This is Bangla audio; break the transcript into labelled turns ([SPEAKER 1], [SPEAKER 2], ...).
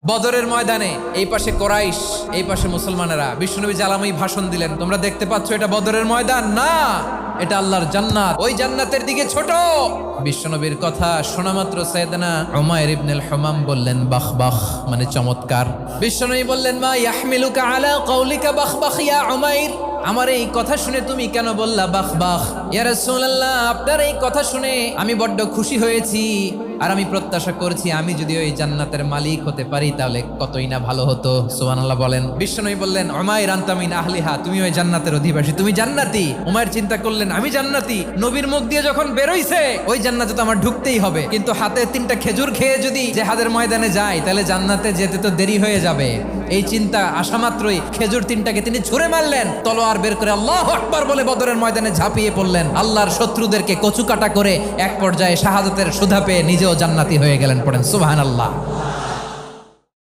[SPEAKER 1] বদরের ময়দানে এই পাশে কোরাইশ, এই পাশে মুসলমানেরা। বিশ্বনবী জালাময়ী ভাষণ দিলেন, তোমরা দেখতে পাচ্ছ এটা বদরের ময়দান না, এটা আল্লাহর জান্নাত, ওই জান্নাতের দিকে ছোট। বিশ্বনবীর কথা শোনা মাত্র সাইয়েদনা উমাইর ইবনুল হুমাম বললেন বাখ বাখ, মানে চমৎকার। বিশ্বনবী বললেন মা ইয়াহমিলুকা আলা কওলিকা বাখ বাখ ইয়া উমাইর, আমার এই কথা শুনে তুমি কেন বললা বাখ বাখ? ইয়া রাসূলুল্লাহ, আপনার এই কথা শুনে আমি বড্ড খুশি হয়েছি, আর আমি প্রত্যাশা করছি আমি যদি ওই জান্নাতের মালিক হতে পারি তাহলে কতই না ভালো হতো। সুবহানাল্লাহ বলেন। বিশ্বনবী বললেন উমাইর আনতা মিন আহলিহা, তুমি ওই জান্নাতের অধিবাসী, তুমি জান্নাতি। উমাইর চিন্তা করলেন আমি জান্নাতি, নবীর মুখ দিয়ে যখন বেরোইছে ওই জান্নাতে তো আমার ঢুকতেই হবে, কিন্তু হাতে 3টা খেজুর খেয়ে যদি জেহাদের ময়দানে যাই তাহলে জান্নাতে যেতে তো দেরি হয়ে যাবে। এই চিন্তা আসা মাত্রই খেজুর 3টাকে তিনি ছুঁড়ে মারলেন, তলোয়ার বের করে আল্লাহু আকবার বলে বদরের ময়দানে ঝাঁপিয়ে পড়লেন। আল্লাহর শত্রুদেরকে কচুকাটা করে এক পর্যায়ে শাহাদাতের সুধা পেয়ে নিজেও জান্নাতি হয়ে গেলেন। পড়েন সুবহানাল্লাহ।